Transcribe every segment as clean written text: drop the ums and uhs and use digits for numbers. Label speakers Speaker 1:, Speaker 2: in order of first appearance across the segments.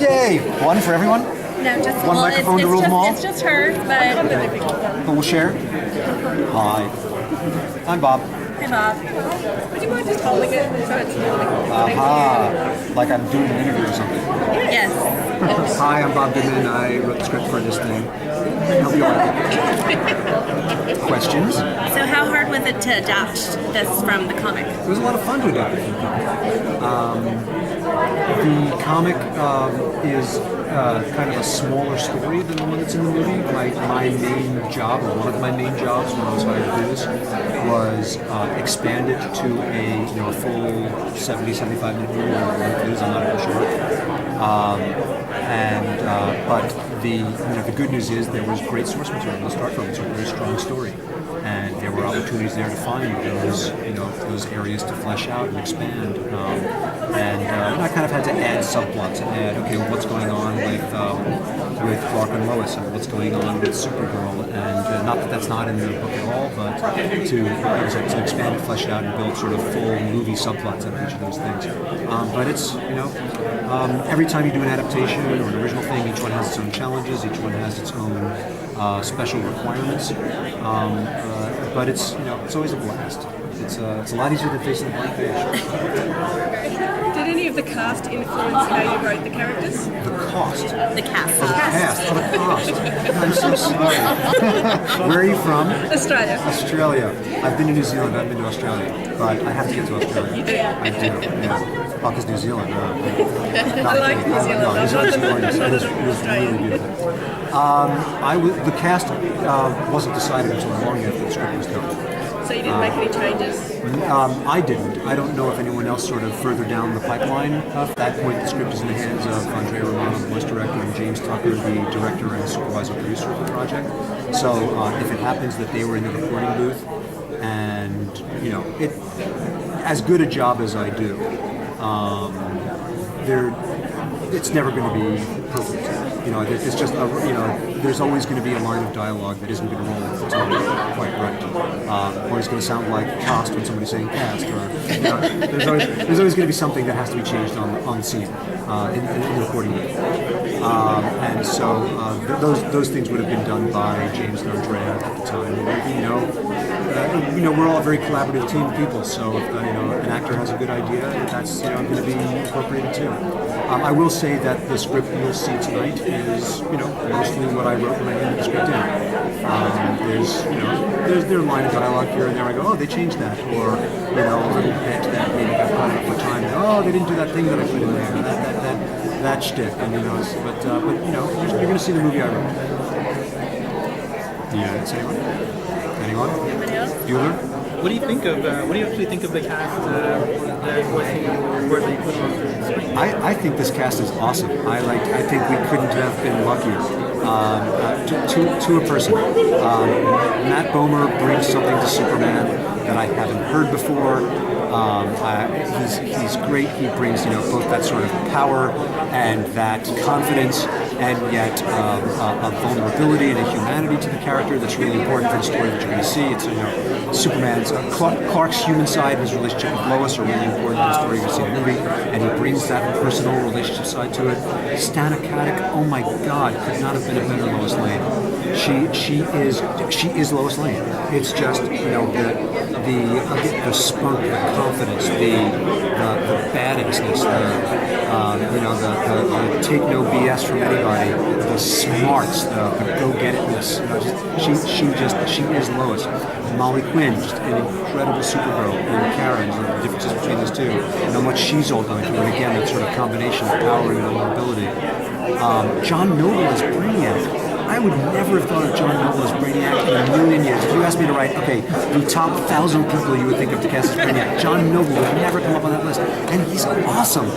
Speaker 1: Yay! One for everyone?
Speaker 2: No, just
Speaker 1: One microphone to rule them all?
Speaker 2: It's just hers, but...
Speaker 1: But we'll share? Hi. I'm Bob.
Speaker 2: Hi, Bob.
Speaker 3: Would you mind just holding it so it's
Speaker 1: Aha! Like I'm doing an interview or something.
Speaker 2: Yes.
Speaker 1: Hi, I'm Bob Goodman. I wrote the script for this thing. Hope you like it. Questions?
Speaker 2: So how hard was it to adapt this from the comic?
Speaker 1: It was a lot of fun to adapt it from the comic. The comic is kind of a smaller story than the one that's in the movie. My main job, or one of my main jobs when I was hired to do this, was expand it to a full 70, 75 minute movie, whatever it is, I'm not even sure. But the good news is there was great source material to start from. It's a very strong story, and there were opportunities there to find those areas to flesh out and expand. I kind of had to add subplots and add, okay, well, what's going on with Clark and Lois, and what's going on with Supergirl, and not that that's not in the book at all, but to expand it, flesh it out, and build sort of full movie subplots out of each of those things. But it's every time you do an adaptation or an original thing, each one has its own challenges, each one has its own special requirements. But it's always a blast. It's a lot easier than facing the blank page.
Speaker 3: Did any of the cast influence how you wrote the characters?
Speaker 1: The cost.
Speaker 2: The cast.
Speaker 1: Oh, the cast. Oh, the cost. I'm so sorry. Where are you from?
Speaker 3: Australia.
Speaker 1: Australia. I've been to New Zealand. I've been to Australia, but I have to get to Australia.
Speaker 3: You do?
Speaker 1: I do. Yeah. Oh, because New Zealand.
Speaker 3: I like New Zealand.
Speaker 1: No, New Zealand's gorgeous. It was
Speaker 3: Australia.
Speaker 1: really beautiful. The cast wasn't decided until long after the script was done.
Speaker 3: So you didn't make any changes?
Speaker 1: I didn't. I don't know if anyone else sort of further down the pipeline. At that point, the script is in the hands of Andrea Romano, the voice director, and James Tucker, the director and supervisor producer of the project. So if it happens that they were in the recording booth, and it, as good a job as I do, it's never going to be perfect. It's just there's always going to be a line of dialogue that isn't going to roll off the tongue quite right, or it's going to sound like cast when somebody's saying cast, or there's always going to be something that has to be changed on the scene in the recording booth. And so those things would have been done by James and Andrea at the time. We're all a very collaborative team of people, so if an actor has a good idea, that's going to be incorporated too. I will say that the script you'll see tonight is mostly what I wrote when I handed the script in. There's a line of dialogue here and there. I go, oh, they changed that, or a little bit that maybe got caught up for time. Oh, they didn't do that thing that I put in there. That shtick, and but you're going to see the movie I wrote. Yeah, it's anyone?
Speaker 2: Anybody else?
Speaker 1: Bueller?
Speaker 4: What do you think of? What do you actually think of the cast? That put on the screen?
Speaker 1: I think this cast is awesome. I think we couldn't have been luckier. To a person, Matt Bomer brings something to Superman that I haven't heard before. He's great. He brings both that sort of power and that confidence, and yet a vulnerability and a humanity to the character that's really important for the story that you're going to see. It's Superman's Clark's human side, his relationship with Lois are really important to the story you're going to see in the movie, and he brings that personal relationship side to it. Stana Katic, oh my God, could not have been a better Lois Lane. She is Lois Lane. It's just the spunk, the confidence, the badassness, the take no BS from anybody, the smarts, the go-get-itness. She is Lois. Molly Quinn, just an incredible Supergirl, and Karen, the differences between those two, and how much she's all going through, and again, that sort of combination of power and vulnerability. John Noble as Brainiac. I would never have thought of John Noble as Brainiac in a million years. If you asked me to write, okay, the top 1,000 people you would think of to cast as Brainiac, John Noble would never come up on that list. And he's awesome.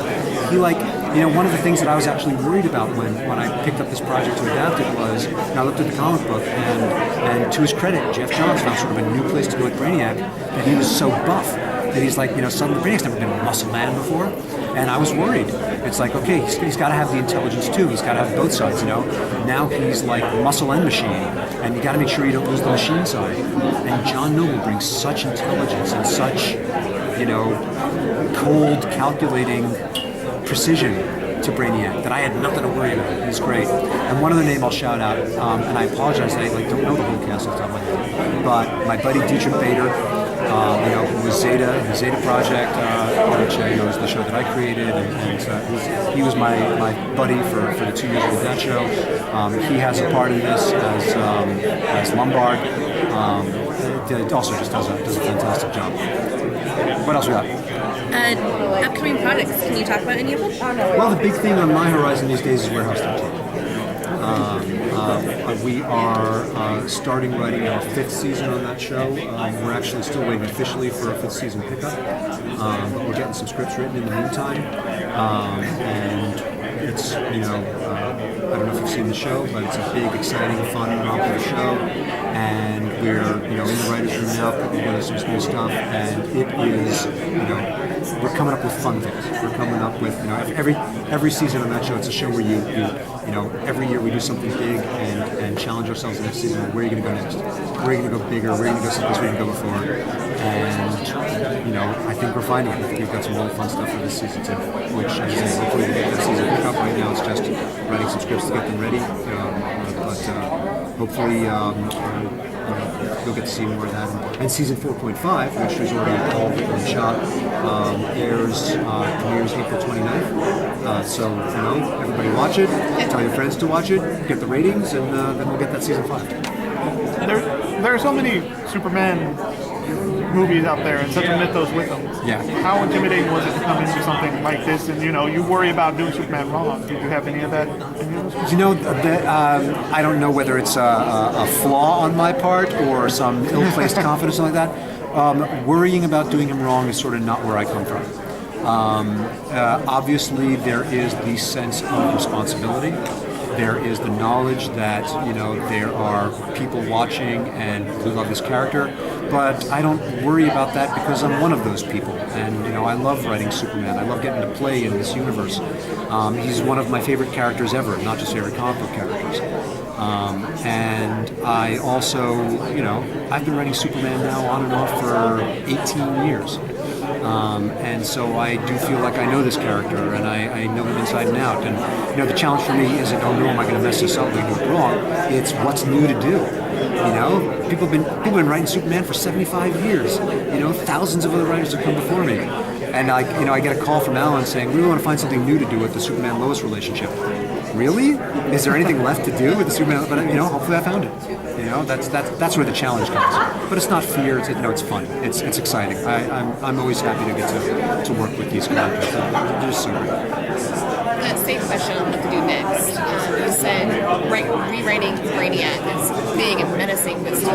Speaker 1: He one of the things that I was actually worried about when I picked up this project to adapt it was, I looked at the comic book, and to his credit, Jeff Johns found sort of a new place to go with Brainiac, that he was so buff that he's like, suddenly Brainiac's never been a muscle man before. And I was worried. It's like, okay, he's got to have the intelligence too. He's got to have both sides, Now he's like muscle and machine, and you got to make sure you don't lose the machine side. And John Noble brings such intelligence and such, cold, calculating precision to Brainiac that I had nothing to worry about. He's great. And one other name I'll shout out, and I apologize that I don't know the whole cast off the top of my head, but my buddy Dietrich Bader, who was Zeta, the Zeta Project, which is the show that I created, and he was my buddy for the 2 years we did that show. He has a part in this as Lombard. It also just does a fantastic job. What else we got?
Speaker 2: Upcoming projects. Can you talk about any of them?
Speaker 1: Well, the big thing on my horizon these days is Warehouse 13. We are starting writing our 5th season on that show. We're actually still waiting officially for a 5th season pickup, but we're getting some scripts written in the meantime. And it's, I don't know if you've seen the show, but it's a big, exciting, fun, romping show. And we're, in the writer's room now, putting together some new stuff, and it is, we're coming up with fun things. We're coming up with, every season on that show, it's a show where you every year we do something big and challenge ourselves next season. Where are you going to go next? Where are you going to go bigger? Where are you going to go someplace we didn't go before? And, I think we're finding it. I think we've got some really fun stuff for this season too, which, as I say, hopefully we get that season pick up. Right now it's just writing some scripts to get them ready, but hopefully you'll get to see more of that. And season 4.5, which is already all written and shot, premieres April 29th. So, everybody watch it, tell your friends to watch it, get the ratings, and then we'll get that season 5.
Speaker 5: There are so many Superman movies out there and such a mythos with them.
Speaker 1: Yeah.
Speaker 5: How intimidating was it to come into something like this and, you worry about doing Superman wrong? Did you have any of that?
Speaker 1: I don't know whether it's a flaw on my part or some ill-placed confidence or something like that. Worrying about doing him wrong is sort of not where I come from. Obviously, there is the sense of responsibility. There is the knowledge that, there are people watching and who love this character, but I don't worry about that because I'm one of those people. And, I love writing Superman. I love getting to play in this universe. He's one of my favorite characters ever, not just favorite comic book characters. And I also, I've been writing Superman now on and off for 18 years. And so I do feel like I know this character and I know him inside and out. And, the challenge for me isn't, oh no, am I going to mess this up, am I going to do it wrong? It's what's new to do. People have been writing Superman for 75 years. Thousands of other writers have come before me. And I get a call from Alan saying, we want to find something new to do with the Superman-Lois relationship. Really? Is there anything left to do with the Superman? But hopefully I found it. That's where the challenge comes. But it's not fear. It's fun. It's exciting. I'm always happy to get to work with these characters. They're just so great.
Speaker 6: Same question on what to do next. You said rewriting Brainiac is big and menacing, but still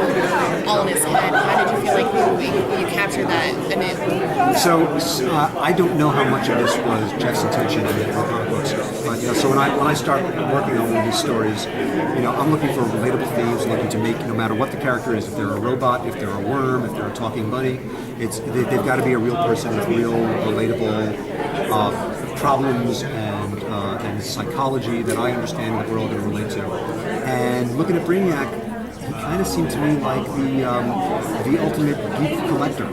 Speaker 6: all in his head. How did you feel like you captured that?
Speaker 1: So I don't know how much of this was Jeff's intention in the comic books, but so when I start working on one of these stories, I'm looking for relatable themes, looking to make, no matter what the character is, if they're a robot, if they're a worm, if they're a talking bunny, they've got to be a real person with real relatable problems and psychology that I understand that we're all going to relate to. And looking at Brainiac, he kind of seemed to me like the ultimate geek collector.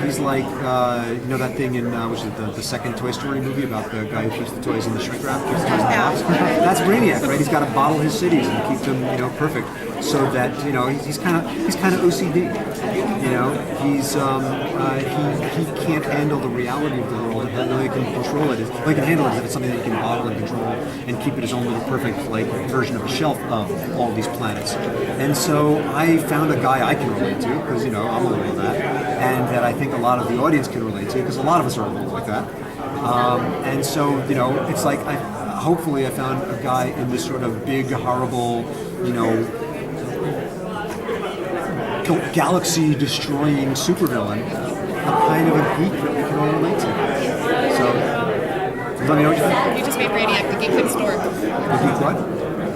Speaker 1: He's like, that thing in, which is the second Toy Story movie about the guy who keeps the toys in the shrink wrap, keeps the toys in the box. That's Brainiac, right? He's got to bottle his cities and keep them, perfect, so that, he's kind of OCD. He can't handle the reality of the world, and how he can control it. He can handle it if it's something that he can bottle and control and keep it his own little perfect version of a shelf of all these planets. And so I found a guy I can relate to because I'm a little of that, and that I think a lot of the audience can relate to because a lot of us are a little like that. And so it's like hopefully I found a guy in this sort of big, horrible, galaxy-destroying supervillain, a kind of a geek that we can all relate to. So, let me know what you think.
Speaker 6: You just made Brainiac the geek next door.
Speaker 1: The geek what?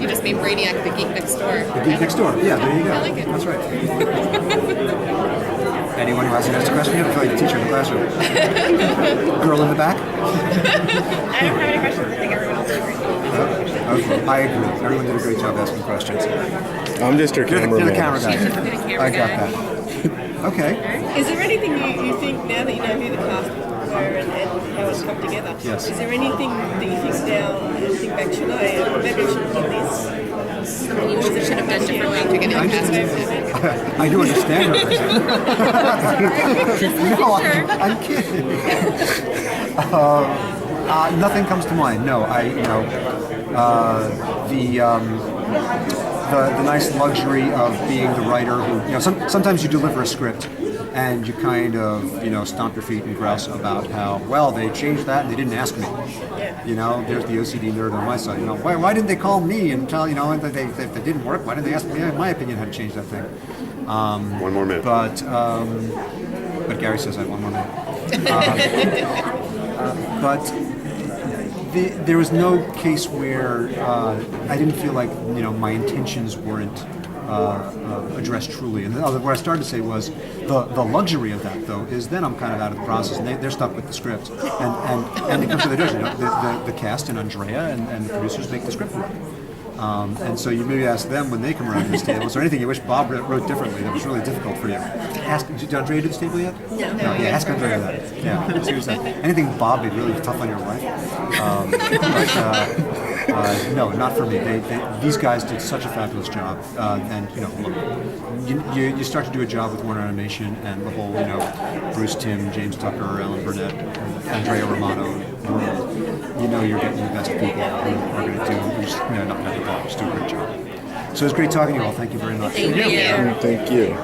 Speaker 6: You just made Brainiac the geek next door.
Speaker 1: The geek next door. Yeah, there you go.
Speaker 6: I like it.
Speaker 1: That's right. Anyone who has an extra question, you have to tell the teacher in the classroom. Girl in the back?
Speaker 2: I don't have any questions. I think everyone else agrees.
Speaker 1: Okay, I agree. Everyone did a great job asking questions.
Speaker 7: I'm just your cameraman.
Speaker 1: You're the camera guy. I got that. Okay.
Speaker 3: Is there anything you think now that you know who the cast were and how it's come together.
Speaker 1: Yes.
Speaker 3: Is there anything that you think now, you think back, should I, maybe I should have done this?
Speaker 6: Something you should have done differently to get it past.
Speaker 1: I do understand her. No, I'm kidding. Nothing comes to mind. No, the nice luxury of being the writer who, sometimes you deliver a script and you kind of, stomp your feet and grouse about how, well, they changed that and they didn't ask me. There's the OCD nerd on my side. Why didn't they call me and tell, if they didn't work, why didn't they ask me, in my opinion, how to change that thing?
Speaker 7: One more minute.
Speaker 1: But Gary says I have one more minute. But there was no case where I didn't feel like my intentions weren't addressed truly. And what I started to say was the luxury of that, though, is then I'm kind of out of the process, and they're stuck with the script, and it comes to the does. The cast and Andrea and the producers make the script for them. And so you maybe ask them when they come around this table, is there anything you wish Bob wrote differently that was really difficult for you? Did Andrea do this table yet? No. Yeah, ask Andrea that. Yeah, seriously. Anything Bob made really tough on your wife? No, not for me. These guys did such a fabulous job. And look, you start to do a job with Warner Animation and the whole, Bruce Timm, James Tucker, Alan Burnett, Andrea Romano world. You're getting the best people who are going to do, just, not going to do a great job. So it was great talking to you all. Thank you very much.
Speaker 2: Thank you.
Speaker 7: Thank you.